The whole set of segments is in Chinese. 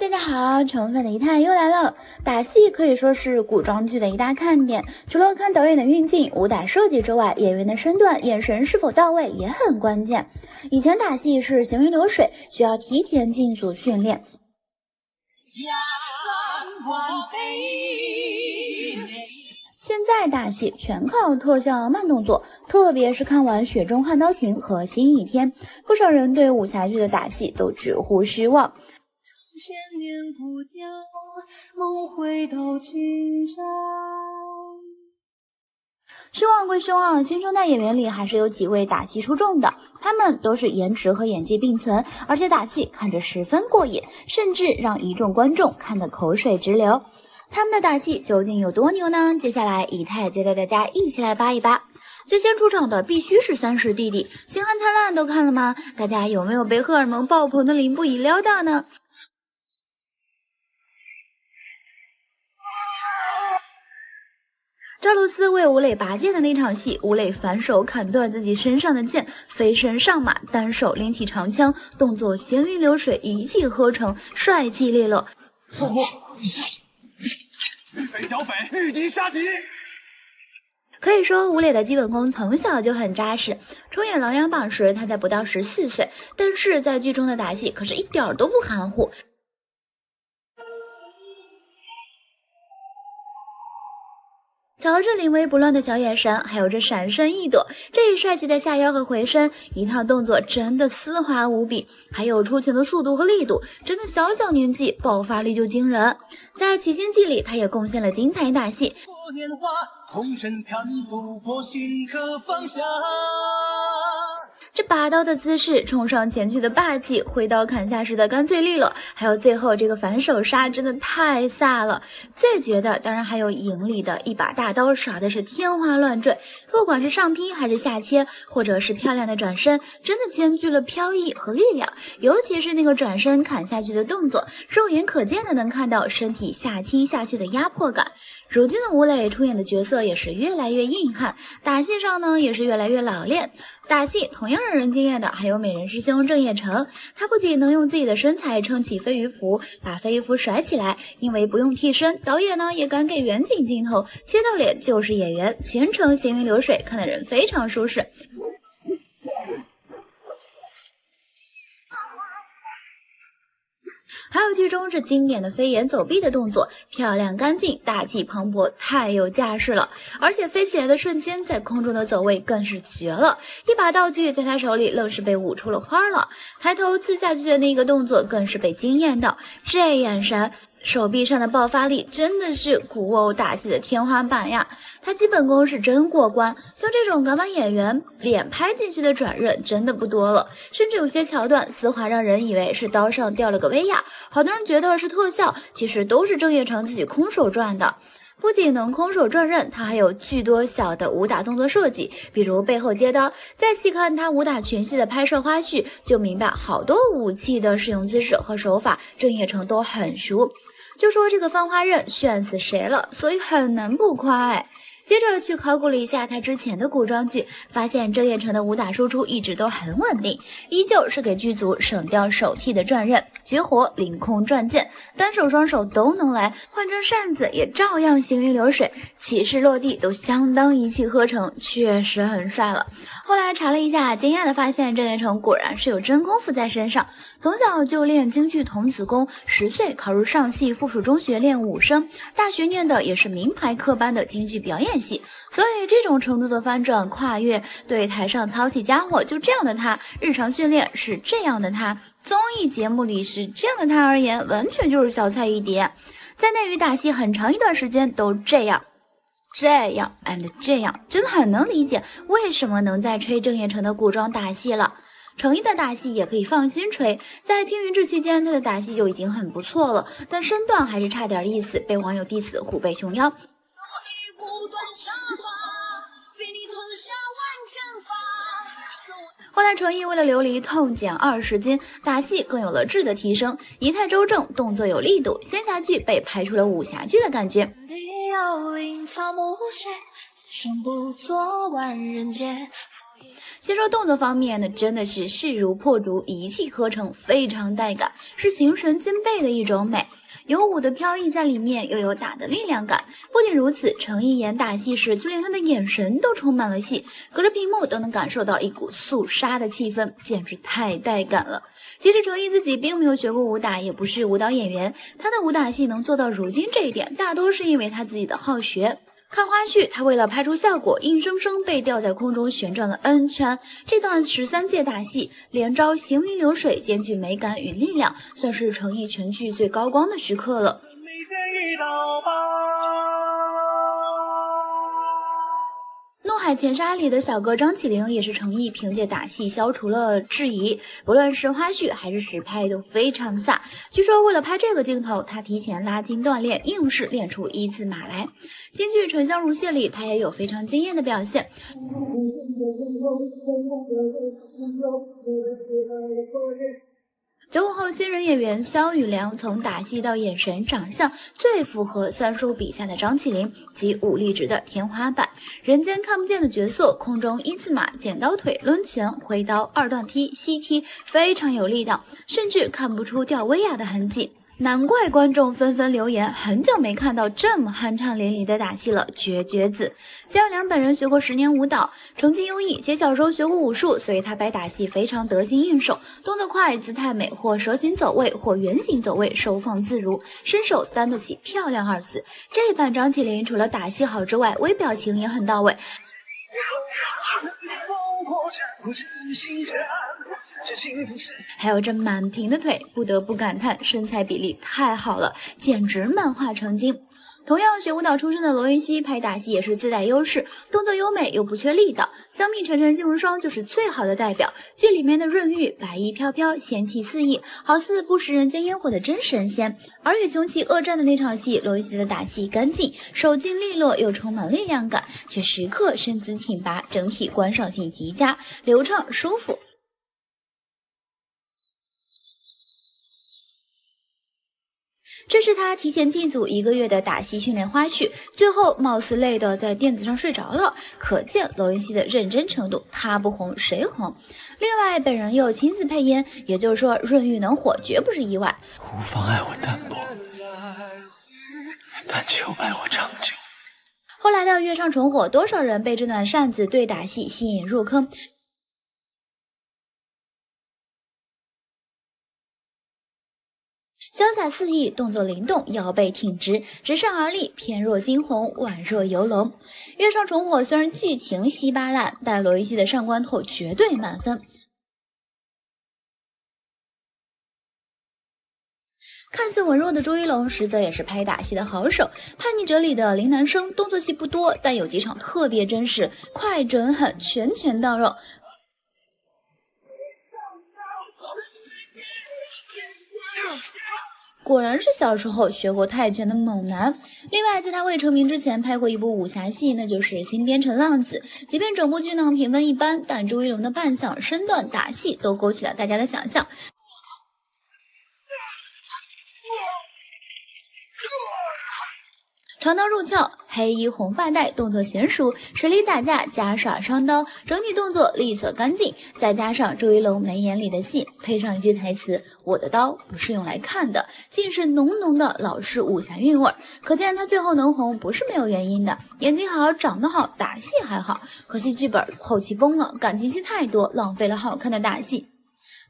大家好，宠粉的一太又来了。打戏可以说是古装剧的一大看点，除了看导演的运镜、武打设计之外，演员的身段、眼神是否到位也很关键。以前打戏是行云流水，需要提前进组训练。现在打戏全靠特效慢动作，特别是看完《雪中悍刀行》和《新一天》，不少人对武侠剧的打戏都直呼失望。千年不掉，梦回到今朝。失望归失望，新生代演员里还是有几位打戏出众的，他们都是颜值和演技并存，而且打戏看着十分过瘾，甚至让一众观众看得口水直流。他们的打戏究竟有多牛呢？接下来以太就带大家一起来扒一扒。最先出场的必须是三十弟弟，星汉灿烂都看了吗？大家有没有被荷尔蒙爆棚的凌不疑撩到呢？赵露思为吴磊拔剑的那场戏，吴磊反手砍断自己身上的剑，飞身上马，单手拎起长枪，动作行云流水，一气呵成，帅气利落。北剿北，御敌杀敌。可以说吴磊的基本功从小就很扎实。出演《琅琊榜》时，他才不到14岁，但是在剧中的打戏可是一点都不含糊。瞧着临危不乱的小眼神，还有这闪身一躲，这一帅气的下腰和回身，一套动作真的丝滑无比，还有出拳的速度和力度，真的小小年纪爆发力就惊人。在《奇仙记》里，他也贡献了精彩打戏。年华，红尘漂浮过心可放下。这拔刀的姿势，冲上前去的霸气，挥刀砍下时的干脆利落，还有最后这个反手杀，真的太飒了。最绝的当然还有影里的一把大刀，耍的是天花乱坠，不管是上劈还是下切，或者是漂亮的转身，真的兼具了飘逸和力量。尤其是那个转身砍下去的动作，肉眼可见的能看到身体下倾下去的压迫感。如今的吴磊出演的角色也是越来越硬汉，打戏上呢也是越来越老练。打戏同样让人惊艳的还有美人师兄郑业成，他不仅能用自己的身材撑起飞鱼服，把飞鱼服甩起来，因为不用替身，导演呢也敢给远景镜头，切到脸就是演员，全程行云流水，看得人非常舒适。还有剧中这经典的飞檐走壁的动作，漂亮干净，大气磅礴，太有架势了。而且飞起来的瞬间，在空中的走位更是绝了，一把道具在他手里愣是被舞出了花了。抬头刺下去的那个动作更是被惊艳到，这眼神，手臂上的爆发力真的是古偶打戏的天花板呀！他基本功是真过关，像这种港版演员脸拍进去的转刃真的不多了，甚至有些桥段丝滑让人以为是刀上掉了个威亚，好多人觉得是特效，其实都是郑业成自己空手转的。不仅能空手转刃，他还有巨多小的武打动作设计，比如背后接刀，再细看他武打群戏的拍摄花絮，就明白好多武器的使用姿势和手法，郑业成都很熟。就说这个翻花刃炫死谁了，所以很能不夸哎。接着去考古了一下他之前的古装剧，发现郑业成的武打输出一直都很稳定，依旧是给剧组省掉手替的转刃，绝活凌空转剑，单手双手都能来，换成扇子也照样行云流水，起势落地都相当一气呵成，确实很帅了。后来查了一下，惊讶的发现郑业成果然是有真功夫在身上，从小就练京剧童子功，10岁考入上戏附属中学练武生，大学念的也是名牌科班的京剧表演系，所以这种程度的翻转跨越，对台上操起家伙就这样的他，日常训练是这样的他，综艺节目里是这样的他而言，完全就是小菜一碟。在内娱打戏很长一段时间都这样 and 这样，真的很能理解为什么能在吹郑业成的古装打戏了。成毅的打戏也可以放心吹，在青云志期间他的打戏就已经很不错了，但身段还是差点意思，被网友 diss 虎背熊腰。后来成毅为了琉璃痛减20斤，打戏更有了质的提升，仪态周正，动作有力度，仙侠剧被拍出了武侠剧的感觉。先说动作方面呢，真的是势如破竹，一气呵成，非常带感，是形神兼备的一种美。有舞的飘逸在里面，又有打的力量感。不仅如此，程毅演打戏时，就连他的眼神都充满了戏，隔着屏幕都能感受到一股肃杀的气氛，简直太带感了。其实程毅自己并没有学过武打，也不是舞蹈演员，他的武打戏能做到如今这一点，大多是因为他自己的好学。看花絮，他为了拍出效果，硬生生被吊在空中旋转了 N 圈。这段13届打戏，连招行云流水，兼具美感与力量，算是程毅全剧最高光的时刻了。怒海潜沙里的小哥张起灵也是程毅凭借打戏消除了质疑，不论是花絮还是实拍都非常飒。据说为了拍这个镜头，他提前拉筋锻炼，硬是练出一字马来。新剧《沉香如屑》里，他也有非常惊艳的表现。95后新人演员肖宇良从打戏到眼神、长相，最符合三叔笔下的张起灵及武力值的天花板。人间看不见的角色，空中一字马、剪刀腿、抡拳、挥刀、二段踢、膝踢，非常有力道，甚至看不出吊威亚的痕迹。难怪观众纷纷留言，很久没看到这么酣畅淋漓的打戏了，绝子。肖宇良本人学过10年舞蹈，成绩优异，且小时候学过武术，所以他拍打戏非常得心应手，动作快，姿态美，或蛇形走位，或圆形走位，收放自如，身手担得起漂亮2字。这一版张起灵除了打戏好之外，微表情也很到位。还有这满屏的腿，不得不感叹身材比例太好了，简直漫画成精。同样学舞蹈出身的罗云熙拍打戏也是自带优势，动作优美又不缺力道，相比晨晨金无双就是最好的代表。剧里面的润玉白衣飘飘，仙气四溢，好似不食人间烟火的真神仙。而与穷奇恶战的那场戏，罗云熙的打戏干净，手劲利落又充满力量感，却时刻身姿挺拔，整体观赏性极佳，流畅舒服。这是他提前进组1个月的打戏训练花絮，最后貌似累得在垫子上睡着了，可见罗云熙的认真程度，他不红谁红。另外本人又亲自配音，也就是说润玉能火绝不是意外。无妨碍我淡泊，但求爱我长久。后来的月上重火，多少人被这段扇子对打戏吸引入坑。潇洒肆意，动作灵动，腰背挺直，直上而立，翩若惊鸿，宛若游龙。月上重火虽然剧情稀巴烂，但罗云熙的上官透绝对满分。看似文弱的朱一龙，实则也是拍打戏的好手。叛逆者里的林南生动作戏不多，但有几场特别真实，快准狠，拳拳到肉。果然是小时候学过泰拳的猛男。另外，在他未成名之前，拍过一部武侠戏，那就是《新边城浪子》。即便整部剧呢评分一般，但朱一龙的扮相、身段、打戏都勾起了大家的想象。长刀入鞘，黑衣红发带，动作娴熟，实力打架加耍双刀，整体动作利索干净，再加上朱一龙眉眼里的戏，配上一句台词：“我的刀不是用来看的”，尽是浓浓的老式武侠韵味。可见他最后能红不是没有原因的，演技好，长得好，打戏还好，可惜剧本后期崩了，感情戏太多，浪费了好看的打戏。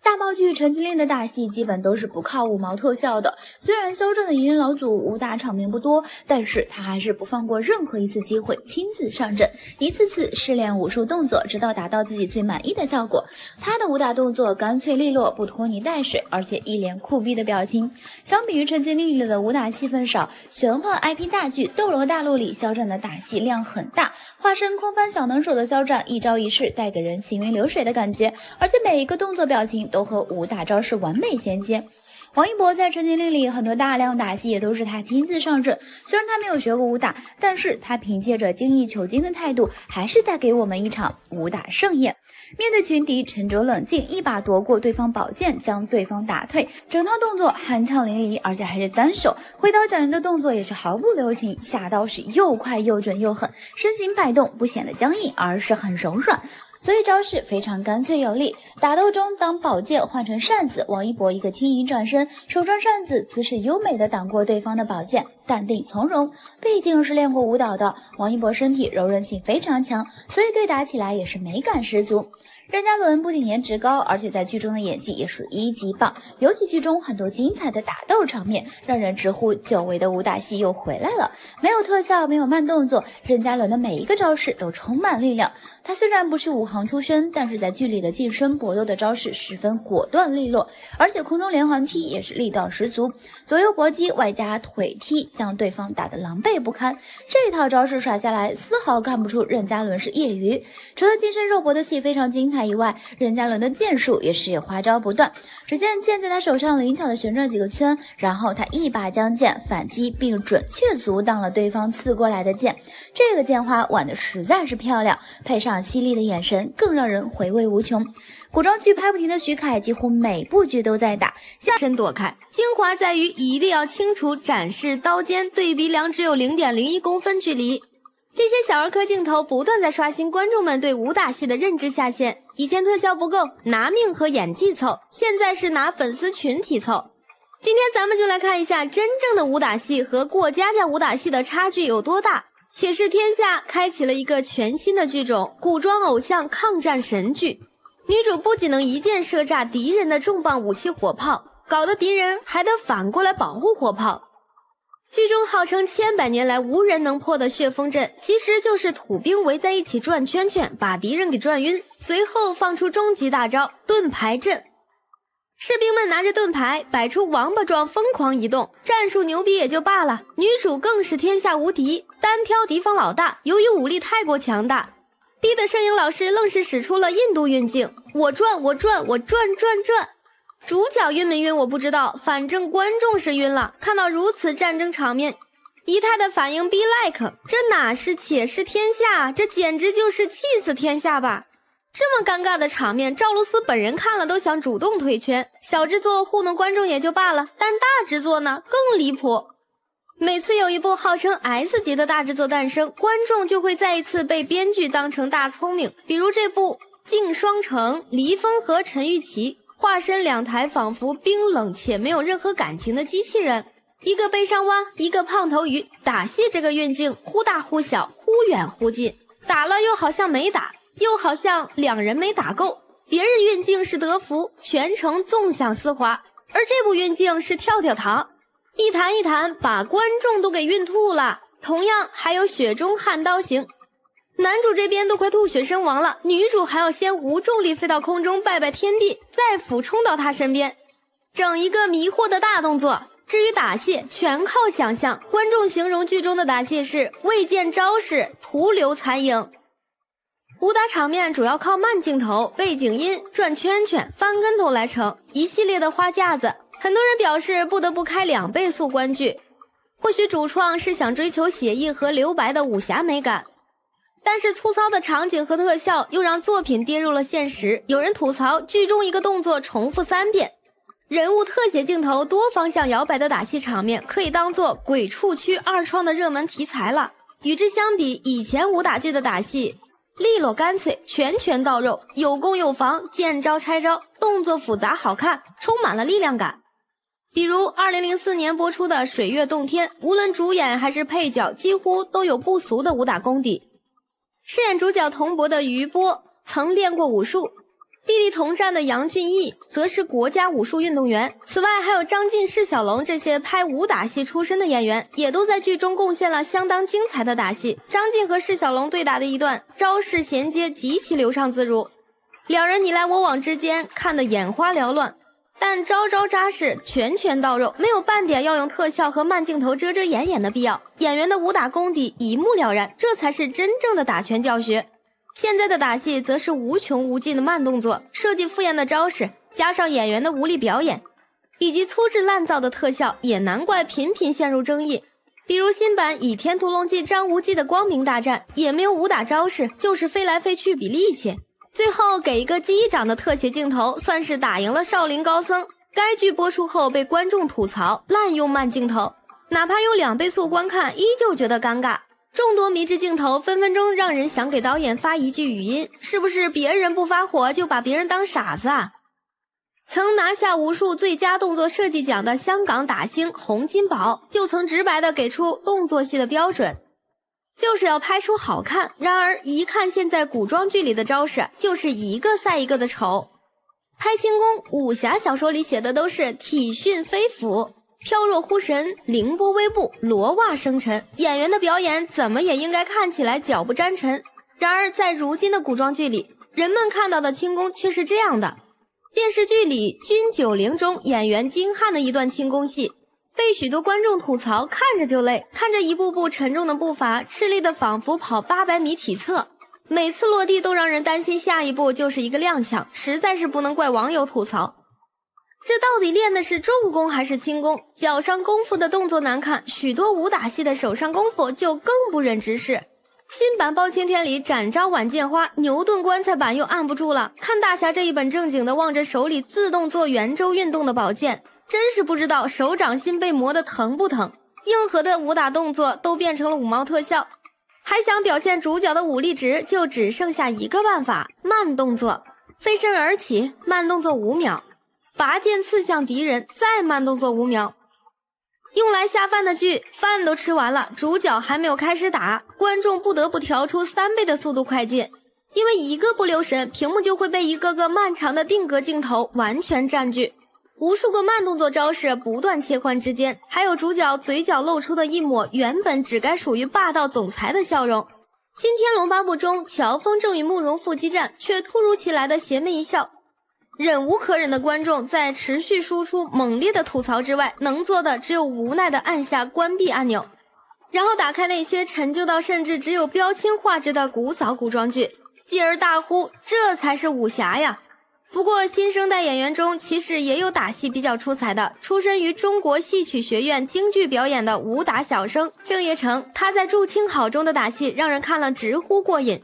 大爆剧陈情令的打戏基本都是不靠五毛特效的，虽然肖战的银老祖武打场面不多，但是他还是不放过任何一次机会，亲自上阵，一次次试练武术动作，直到达到自己最满意的效果。他的武打动作干脆利落，不拖泥带水，而且一脸酷毙的表情。相比于陈情令里的武打戏份少，玄幻 IP 大剧《斗罗大陆》里肖战的打戏量很大，化身空翻小能手的肖战一招一式带给人行云流水的感觉，而且每一个动作表情都和武打招式完美衔接。王一博在《陈情令》里很多大量打戏也都是他亲自上阵，虽然他没有学过武打，但是他凭借着精益求精的态度，还是带给我们一场武打盛宴。面对群敌，沉着冷静，一把夺过对方宝剑，将对方打退，整套动作酣畅淋漓，而且还是单手，挥刀斩人的动作也是毫不留情，下刀是又快又准又狠，身形摆动不显得僵硬，而是很柔软。所以招式非常干脆有力。打斗中，当宝剑换成扇子，王一博一个轻盈转身，手抓扇子，姿势优美的挡过对方的宝剑，淡定从容。毕竟是练过舞蹈的，王一博身体柔韧性非常强，所以对打起来也是美感十足。任嘉伦不仅颜值高，而且在剧中的演技也属1级棒，尤其剧中很多精彩的打斗场面，让人直呼久违的武打戏又回来了。没有特效，没有慢动作，任嘉伦的每一个招式都充满力量。他虽然不是武行出身，但是在剧里的近身搏斗的招式十分果断利落，而且空中连环踢也是力道十足，左右搏击外加腿踢，将对方打得狼狈不堪。这套招式耍下来，丝毫看不出任嘉伦是业余。除了近身肉搏的戏非常精彩以外，任嘉伦的剑术也是花招不断。只见剑在他手上灵巧的旋转几个圈，然后他一把将剑反击，并准确阻挡了对方刺过来的剑。这个剑花玩的实在是漂亮，配上犀利的眼神，更让人回味无穷。古装剧拍不停的徐凯，几乎每部剧都在打，下身躲开，精华在于一定要清楚展示刀尖对鼻梁只有 0.01 公分距离。这些小儿科镜头不断在刷新观众们对武打戏的认知下限。以前特效不够，拿命和演技凑，现在是拿粉丝群体凑。今天咱们就来看一下真正的武打戏和过家家武打戏的差距有多大。且试天下开启了一个全新的剧种——古装偶像抗战神剧。女主不仅能一箭射炸敌人的重磅武器火炮，搞得敌人还得反过来保护火炮。剧中号称千百年来无人能破的旋风阵，其实就是土兵围在一起转圈圈，把敌人给转晕，随后放出终极大招盾牌阵。士兵们拿着盾牌摆出王八状疯狂移动，战术牛逼也就罢了，女主更是天下无敌，单挑敌方老大。由于武力太过强大，逼得摄影老师愣是使出了印度运镜，我转我转我转转转。主角晕没晕我不知道，反正观众是晕了。看到如此战争场面，姨太的反应 be like， 这哪是且试天下，这简直就是气死天下吧。这么尴尬的场面，赵露思本人看了都想主动退圈。小制作糊弄观众也就罢了，但大制作呢更离谱。每次有一部号称 S 级的大制作诞生，观众就会再一次被编剧当成大聪明。比如这部《镜双城》，黎枫和陈钰琪化身两台仿佛冰冷且没有任何感情的机器人，一个悲伤蛙，一个胖头鱼。打戏这个运镜忽大忽小，忽远忽近，打了又好像没打，又好像两人没打够。别人运镜是德芙，全程纵享丝滑，而这部运镜是跳跳糖，一弹一弹把观众都给运吐了。同样还有雪中悍刀行，男主这边都快吐血身亡了，女主还要先无重力飞到空中拜拜天地，再俯冲到他身边，整一个迷惑的大动作。至于打戏全靠想象，观众形容剧中的打戏是未见招式，徒留残影。武打场面主要靠慢镜头、背景音、转圈圈、翻跟头来成一系列的花架子。很多人表示不得不开2倍速观剧，或许主创是想追求写意和留白的武侠美感，但是粗糙的场景和特效又让作品跌入了现实。有人吐槽剧中一个动作重复3遍，人物特写镜头多方向摇摆的打戏场面可以当作鬼畜区2创的热门题材了。与之相比，以前武打剧的打戏利落干脆，拳拳到肉，有攻有防，见招拆招，动作复杂好看，充满了力量感。比如2004年播出的《水月洞天》，无论主演还是配角几乎都有不俗的武打功底。饰演主角童博的余波曾练过武术，弟弟童战的杨俊逸则是国家武术运动员。此外还有张晋、释小龙这些拍武打戏出身的演员，也都在剧中贡献了相当精彩的打戏。张晋和释小龙对打的一段，招式衔接极其流畅自如，两人你来我往之间看得眼花缭乱，但招招扎实，拳拳到肉，没有半点要用特效和慢镜头遮遮掩掩的必要。演员的武打功底一目了然，这才是真正的打拳教学。现在的打戏则是无穷无尽的慢动作，设计敷衍的招式，加上演员的无力表演，以及粗制滥造的特效，也难怪频频陷入争议。比如新版《倚天屠龙记》张无忌的光明大战，也没有武打招式，就是飞来飞去比力气。最后给一个击掌的特写镜头，算是打赢了少林高僧。该剧播出后被观众吐槽滥用慢镜头，哪怕用2倍速观看依旧觉得尴尬。众多迷之镜头分分钟让人想给导演发一句语音，是不是别人不发火就把别人当傻子啊？曾拿下无数最佳动作设计奖的香港打星洪金宝就曾直白地给出动作戏的标准，就是要拍出好看。然而一看现在古装剧里的招式，就是一个赛一个的丑。拍轻功，武侠小说里写的都是体迅飞斧，飘若忽神，凌波微步，罗袜生尘，演员的表演怎么也应该看起来脚不沾尘。然而在如今的古装剧里，人们看到的轻功却是这样的。电视剧里《军九龄》中演员金瀚的一段轻功戏，被许多观众吐槽看着就累，看着一步步沉重的步伐，吃力的仿佛跑800米体测，每次落地都让人担心下一步就是一个踉跄，实在是不能怪网友吐槽。这到底练的是重功还是轻功？脚上功夫的动作难看，许多武打戏的手上功夫就更不忍直视。新版《包青天》里展昭挽剑花，牛顿棺材板又按不住了。看大侠这一本正经的望着手里自动做圆周运动的宝剑，真是不知道手掌心被磨得疼不疼。硬核的武打动作都变成了5毛特效，还想表现主角的武力值，就只剩下一个办法：慢动作，飞身而起，慢动作5秒，拔剑刺向敌人，再慢动作5秒。用来下饭的剧，饭都吃完了，主角还没有开始打，观众不得不调出3倍的速度快进，因为一个不留神，屏幕就会被一个个漫长的定格镜头完全占据。无数个慢动作招式不断切换之间，还有主角嘴角露出的一抹原本只该属于霸道总裁的笑容。新天龙八部中，乔峰正与慕容复激战，却突如其来的邪魅一笑。忍无可忍的观众在持续输出猛烈的吐槽之外，能做的只有无奈的按下关闭按钮，然后打开那些陈旧到甚至只有标签画质的古早古装剧，继而大呼这才是武侠呀。不过新生代演员中其实也有打戏比较出彩的，出身于中国戏曲学院京剧表演的武打小生郑业成，他在祝清好中的打戏让人看了直呼过瘾。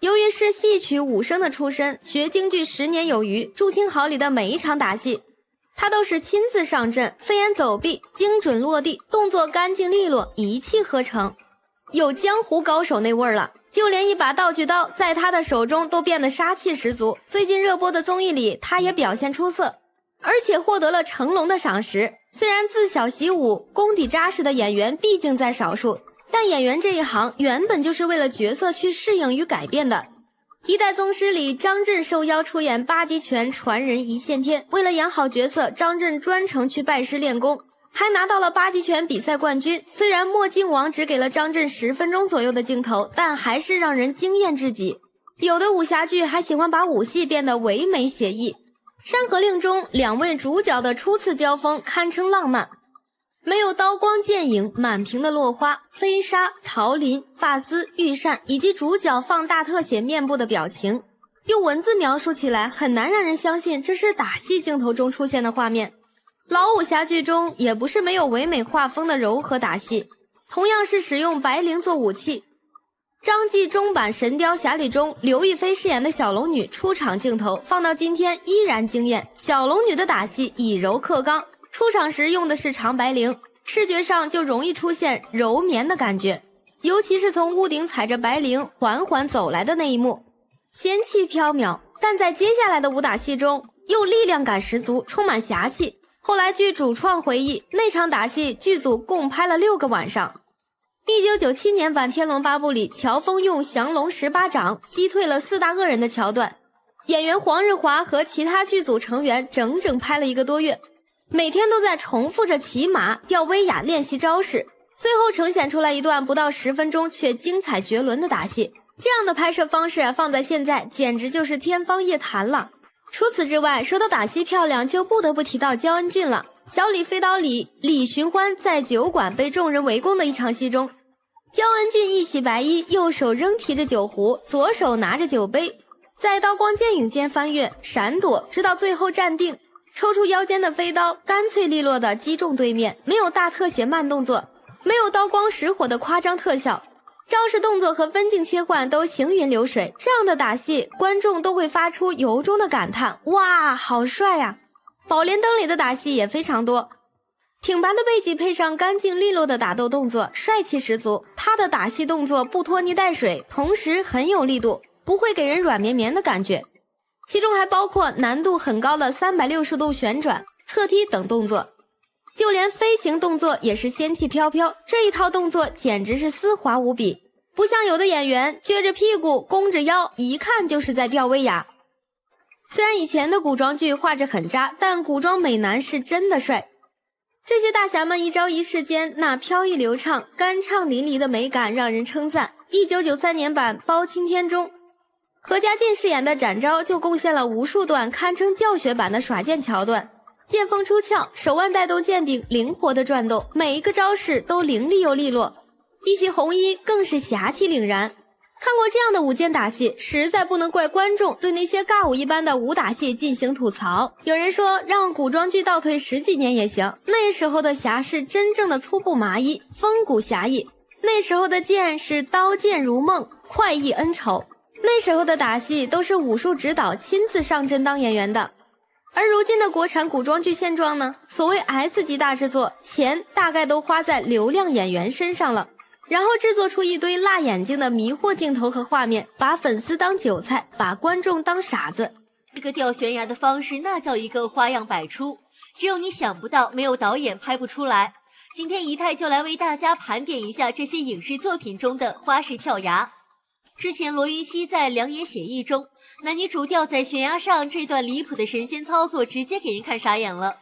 由于是戏曲武生的出身，学京剧10年有余，祝清好里的每一场打戏他都是亲自上阵，飞檐走壁，精准落地，动作干净利落，一气呵成，有江湖高手那味儿了。就连一把道具刀在他的手中都变得杀气十足。最近热播的综艺里他也表现出色，而且获得了成龙的赏识。虽然自小习武功底扎实的演员毕竟在少数，但演员这一行原本就是为了角色去适应与改变的。一代宗师里，张震受邀出演八极拳传人一线天，为了演好角色，张震专程去拜师练功，还拿到了八极拳比赛冠军。虽然墨镜王只给了张震10分钟左右的镜头，但还是让人惊艳至极。有的武侠剧还喜欢把武戏变得唯美写意，《山河令》中2位主角的初次交锋堪称浪漫，没有刀光剑影、满屏的落花、飞沙、桃林、发丝、玉扇，以及主角放大特写面部的表情，用文字描述起来很难让人相信这是打戏镜头中出现的画面。老武侠剧中也不是没有唯美画风的柔和打戏，同样是使用白绫做武器。张继中版《神雕侠侣》中刘亦菲饰演的小龙女出场镜头放到今天依然惊艳，小龙女的打戏以柔克刚，出场时用的是长白绫，视觉上就容易出现柔绵的感觉，尤其是从屋顶踩着白绫缓缓走来的那一幕，仙气飘渺。但在接下来的武打戏中又力量感十足，充满侠气。后来据主创回忆，那场打戏剧组共拍了6个晚上。1997年版《天龙八部》里，乔峰用降龙18掌击退了4大恶人的桥段，演员黄日华和其他剧组成员整整拍了1个多月，每天都在重复着骑马、吊威亚练习招式，最后呈现出来一段不到10分钟却精彩绝伦的打戏。这样的拍摄方式放在现在简直就是天方夜谭了。除此之外，说到打戏漂亮，就不得不提到焦恩俊了。小李飞刀里，李寻欢在酒馆被众人围攻的一场戏中，焦恩俊一袭白衣，右手仍提着酒壶，左手拿着酒杯，在刀光剑影间翻越闪躲，直到最后站定，抽出腰间的飞刀，干脆利落地击中对面，没有大特写慢动作，没有刀光石火的夸张特效，招式动作和分镜切换都行云流水。这样的打戏，观众都会发出由衷的感叹：哇，好帅呀！宝莲灯里的打戏也非常多，挺拔的背脊配上干净利落的打斗动作，帅气十足。他的打戏动作不拖泥带水，同时很有力度，不会给人软绵绵的感觉。其中还包括难度很高的360度旋转、侧踢等动作，就连飞行动作也是仙气飘飘，这一套动作简直是丝滑无比，不像有的演员撅着屁股弓着腰，一看就是在吊威亚。虽然以前的古装剧画质很渣，但古装美男是真的帅。这些大侠们一招一式间那飘逸流畅、酣畅淋漓的美感让人称赞。1993年版《包青天》中，何家劲饰演的展昭就贡献了无数段堪称教学版的耍剑桥段，剑锋出鞘，手腕带动剑柄灵活的转动，每一个招式都凌厉又利落。一袭红衣更是侠气凛然。看过这样的舞剑打戏，实在不能怪观众对那些尬舞一般的武打戏进行吐槽。有人说让古装剧倒退10几年也行，那时候的侠是真正的粗布麻衣，风骨侠义；那时候的剑是刀剑如梦，快意恩仇；那时候的打戏都是武术指导亲自上阵当演员的。而如今的国产古装剧现状呢？所谓 S 级大制作，钱大概都花在流量演员身上了。然后制作出一堆辣眼睛的迷惑镜头和画面，把粉丝当韭菜，把观众当傻子。这个吊悬崖的方式那叫一个花样百出，只有你想不到，没有导演拍不出来。今天仪态就来为大家盘点一下这些影视作品中的花式跳崖。之前罗云熙在《良言写意》中，男女主吊在悬崖上这段离谱的神仙操作直接给人看傻眼了。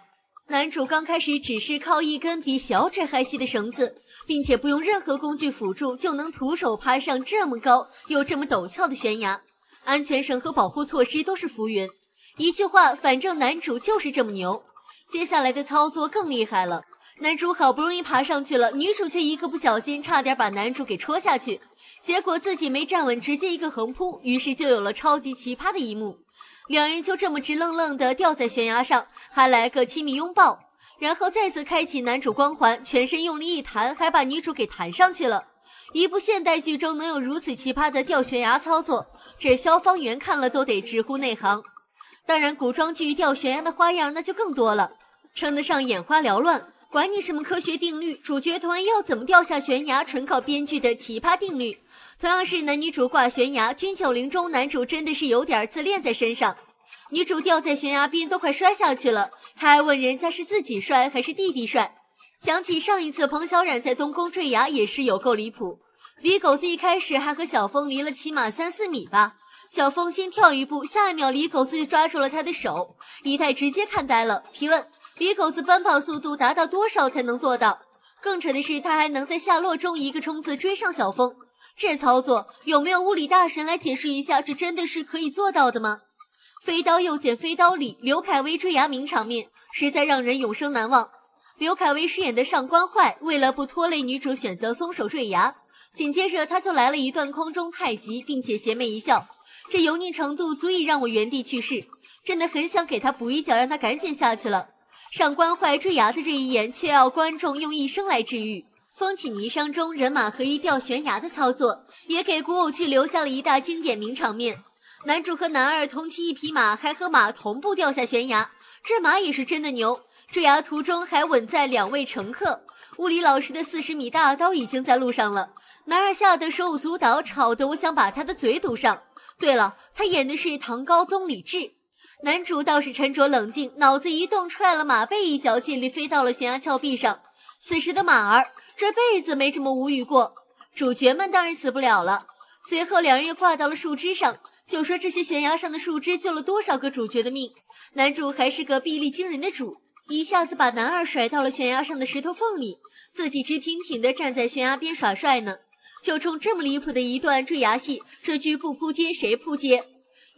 男主刚开始只是靠一根比小指还细的绳子，并且不用任何工具辅助就能徒手爬上这么高又这么陡峭的悬崖，安全绳和保护措施都是浮云。一句话，反正男主就是这么牛。接下来的操作更厉害了，男主好不容易爬上去了，女主却一个不小心差点把男主给戳下去，结果自己没站稳，直接一个横扑，于是就有了超级奇葩的一幕。两人就这么直愣愣地吊在悬崖上，还来个亲密拥抱，然后再次开启男主光环，全身用力一弹，还把女主给弹上去了。一部现代剧中能有如此奇葩的吊悬崖操作，这消防员看了都得直呼内行。当然古装剧吊悬崖的花样那就更多了，称得上眼花缭乱，管你什么科学定律，主角团要怎么掉下悬崖纯靠编剧的奇葩定律。同样是男女主挂悬崖，君九龄中男主真的是有点自恋在身上，女主掉在悬崖边都快摔下去了，他还问人家是自己摔还是弟弟摔。想起上一次彭小苒在东宫坠崖也是有够离谱，李狗子一开始还和小峰离了起码3-4米吧，小峰先跳一步，下一秒李狗子就抓住了他的手，仪态直接看呆了。提问：李狗子奔跑速度达到多少才能做到？更扯的是他还能在下落中一个冲刺追上小峰，这操作有没有物理大神来解释一下，这真的是可以做到的吗？飞刀又见飞刀里，刘恺威坠崖名场面实在让人永生难忘。刘恺威饰演的上官坏为了不拖累女主选择松手坠崖，紧接着他就来了一段空中太极，并且邪魅一笑，这油腻程度足以让我原地去世，真的很想给他补一脚，让他赶紧下去了。上官坏坠崖的这一眼却要观众用一生来治愈。风起霓裳中人马合一吊悬崖的操作也给古偶剧留下了一大经典名场面，男主和男二同骑一匹马，还和马同步掉下悬崖，这马也是真的牛，坠崖途中还稳在2位乘客。物理老师的40米大刀已经在路上了，男二吓得手舞足蹈，吵得我想把他的嘴堵上。对了，他演的是唐高宗李治。男主倒是沉着冷静，脑子一动踹了马背一脚，尽力飞到了悬崖峭壁上。此时的马儿这辈子没这么无语过，主角们当然死不了了。随后两人又挂到了树枝上，就说这些悬崖上的树枝救了多少个主角的命。男主还是个臂力惊人的主，一下子把男二甩到了悬崖上的石头缝里，自己直挺挺地站在悬崖边耍帅呢。就冲这么离谱的一段坠崖戏，这剧不扑街谁扑街？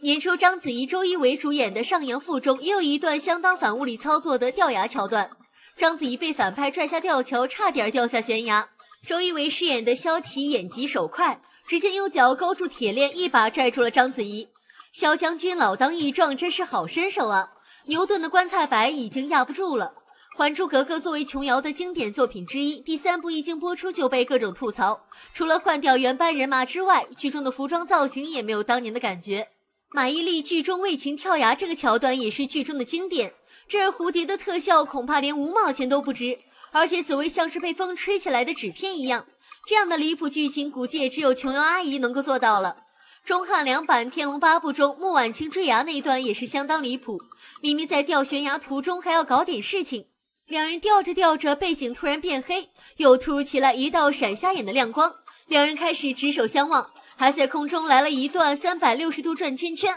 年初章子怡、周一围主演的《上阳赋》中也有一段相当反物理操作的吊崖桥段，章子怡被反派拽下吊桥，差点掉下悬崖。周一围饰演的萧琪眼疾手快，直接用脚勾住铁链，一把拽住了章子怡。萧将军老当益壮，真是好身手啊！牛顿的棺材板已经压不住了。《还珠格格》作为琼瑶的经典作品之一，第3部一经播出就被各种吐槽，除了换掉原班人马之外，剧中的服装造型也没有当年的感觉。马伊琍剧中为情跳崖这个桥段也是剧中的经典，这蝴蝶的特效恐怕连5毛钱都不值，而且紫薇像是被风吹起来的纸片一样。这样的离谱剧情，估计也只有琼瑶阿姨能够做到了。中汉两版《天龙八部》中穆婉清坠崖那一段也是相当离谱，明明在掉悬崖途中还要搞点事情，两人掉着掉着，背景突然变黑，又突如其来一道闪瞎眼的亮光，两人开始执手相望，还在空中来了一段360度转圈圈。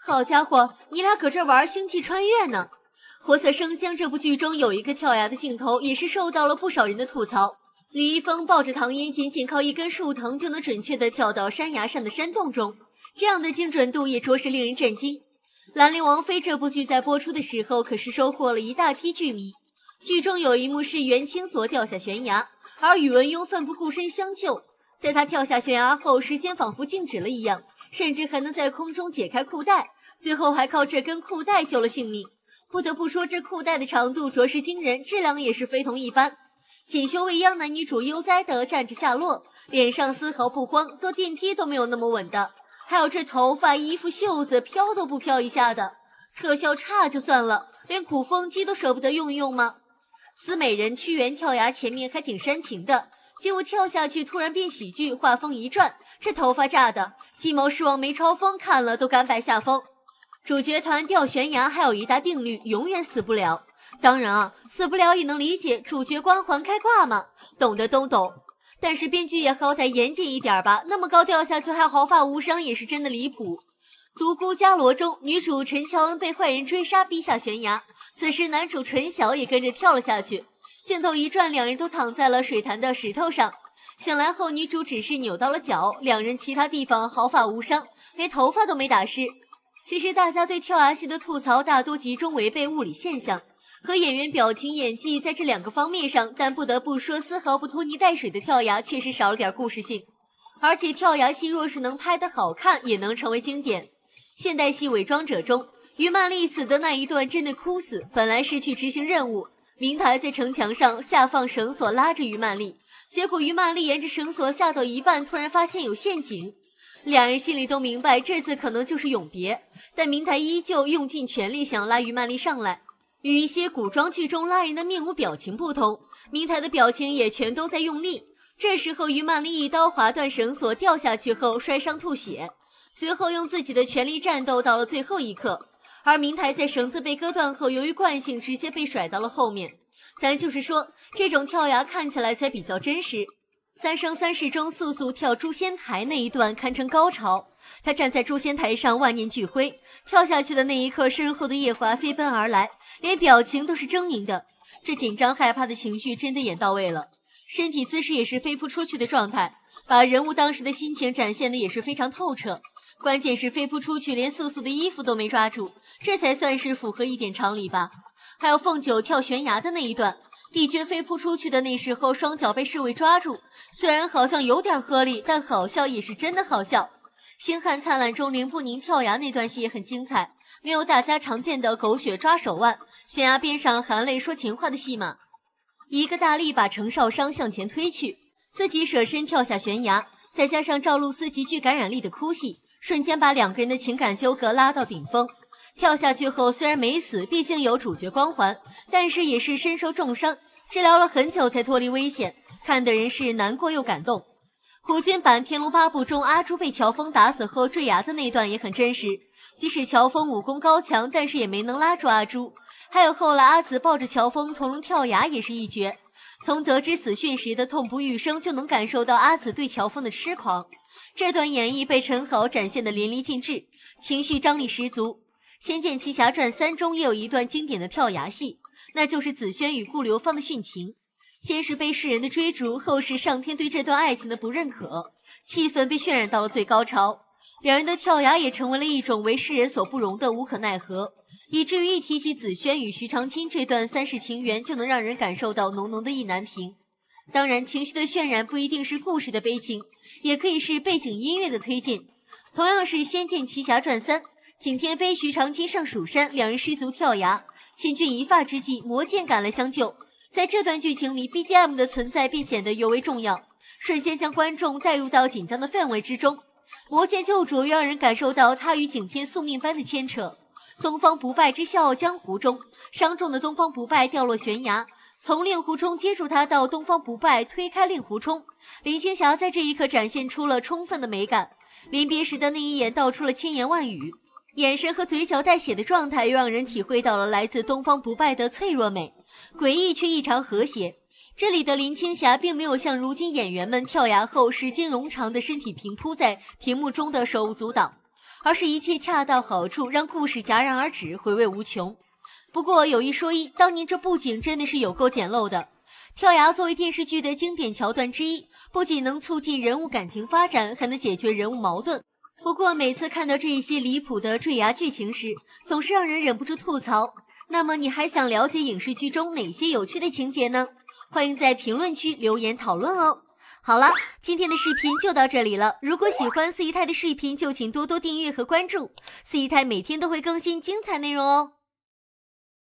好家伙，你俩搁这玩星际穿越呢！活色生香这部剧中有一个跳崖的镜头，也是受到了不少人的吐槽。李易峰抱着唐嫣，仅仅靠一根树藤就能准确地跳到山崖上的山洞中，这样的精准度也着实令人震惊。兰陵王妃这部剧在播出的时候可是收获了一大批剧迷。剧中有一幕是袁清所掉下悬崖，而宇文邕奋不顾身相救，在他跳下悬崖后，时间仿佛静止了一样，甚至还能在空中解开裤带，最后还靠这根裤带救了性命。不得不说，这裤带的长度着实惊人，质量也是非同一般。锦绣未央男女主悠哉地站着下落，脸上丝毫不慌，坐电梯都没有那么稳的。还有这头发、衣服、袖子飘都不飘一下的，特效差就算了，连鼓风机都舍不得用一用吗？司美人屈原跳崖前面还挺煽情的，结果跳下去突然变喜剧，画风一转，这头发炸的，鸡毛狮王梅超风看了都甘拜下风。主角团掉悬崖还有一大定律，永远死不了。当然啊，死不了也能理解，主角光环开挂嘛，懂的都懂。但是编剧也好歹严谨一点吧，那么高掉下去还毫发无伤，也是真的离谱。独孤伽罗中，女主陈乔恩被坏人追杀逼下悬崖，此时男主纯晓也跟着跳了下去，镜头一转，两人都躺在了水潭的石头上。醒来后，女主只是扭到了脚，两人其他地方毫发无伤，连头发都没打湿。其实大家对跳崖戏的吐槽大多集中违背物理现象和演员表情演技，在这两个方面上，但不得不说，丝毫不拖泥带水的跳崖确实少了点故事性。而且跳崖戏若是能拍得好看，也能成为经典。现代戏《伪装者》中，于曼丽死的那一段真的哭死，本来是去执行任务，明台在城墙上下放绳索拉着于曼丽，结果于曼丽沿着绳索下到一半，突然发现有陷阱。两人心里都明白这次可能就是永别，但明台依旧用尽全力想拉于曼丽上来。与一些古装剧中拉人的面无表情不同，明台的表情也全都在用力。这时候于曼丽一刀划断绳索，掉下去后摔伤吐血，随后用自己的全力战斗到了最后一刻。而明台在绳子被割断后，由于惯性直接被甩到了后面。咱就是说，这种跳崖看起来才比较真实。三生三世中素素跳诛仙台那一段堪称高潮，她站在诛仙台上万念俱灰，跳下去的那一刻，身后的夜华飞奔而来，连表情都是狰狞的，这紧张害怕的情绪真的演到位了。身体姿势也是飞扑出去的状态，把人物当时的心情展现的也是非常透彻。关键是飞扑出去连素素的衣服都没抓住，这才算是符合一点常理吧。还有凤九跳悬崖的那一段，帝君飞扑出去的那时候，双脚被侍卫抓住，虽然好像有点合理，但好笑也是真的好笑。星汉灿烂中凌不宁跳崖那段戏也很精彩，没有大家常见的狗血抓手腕，悬崖边上含泪说情话的戏码。一个大力把程少商向前推去，自己舍身跳下悬崖，再加上赵露思极具感染力的哭戏，瞬间把两个人的情感纠葛拉到顶峰。跳下去后虽然没死，毕竟有主角光环，但是也是身受重伤，治疗了很久才脱离危险，看的人是难过又感动。胡军版《天龙八部》中阿朱被乔峰打死后坠崖的那段也很真实，即使乔峰武功高强，但是也没能拉住阿朱。还有后来阿紫抱着乔峰从龙跳崖也是一绝，从得知死讯时的痛不欲生就能感受到阿紫对乔峰的痴狂。这段演绎被陈好展现得淋漓尽致，情绪张力十足。《仙剑奇侠传3》中也有一段经典的跳崖戏，那就是紫萱与顾流芳的殉情。先是被世人的追逐，后是上天对这段爱情的不认可，气氛被渲染到了最高潮。两人的跳崖也成为了一种为世人所不容的无可奈何，以至于一提起紫萱与徐长卿这段三世情缘，就能让人感受到浓浓的意难平。当然，情绪的渲染不一定是故事的悲情，也可以是背景音乐的推进。同样是《仙剑奇侠传3》，景天飞、徐长卿上蜀山，两人失足跳崖，千钧一发之际，魔剑赶来相救。在这段剧情里 ，BGM 的存在便显得尤为重要，瞬间将观众带入到紧张的氛围之中。魔剑救主让人感受到他与景天宿命般的牵扯。东方不败之笑傲江湖中，伤重的东方不败掉落悬崖，从令狐冲接住他到东方不败推开令狐冲，林青霞在这一刻展现出了充分的美感。临别时的那一眼道出了千言万语，眼神和嘴角带血的状态又让人体会到了来自东方不败的脆弱美，诡异却异常和谐。这里的林青霞并没有像如今演员们跳崖后使劲冗长的身体平铺在屏幕中的手舞足蹈，而是一切恰到好处，让故事戛然而止，回味无穷。不过有一说一，当年这布景真的是有够简陋的。跳崖作为电视剧的经典桥段之一，不仅能促进人物感情发展，还能解决人物矛盾。不过每次看到这一些离谱的坠崖剧情时，总是让人忍不住吐槽。那么你还想了解影视剧中哪些有趣的情节呢？欢迎在评论区留言讨论哦。好了，今天的视频就到这里了。如果喜欢四姨太的视频，就请多多订阅和关注。四姨太每天都会更新精彩内容哦。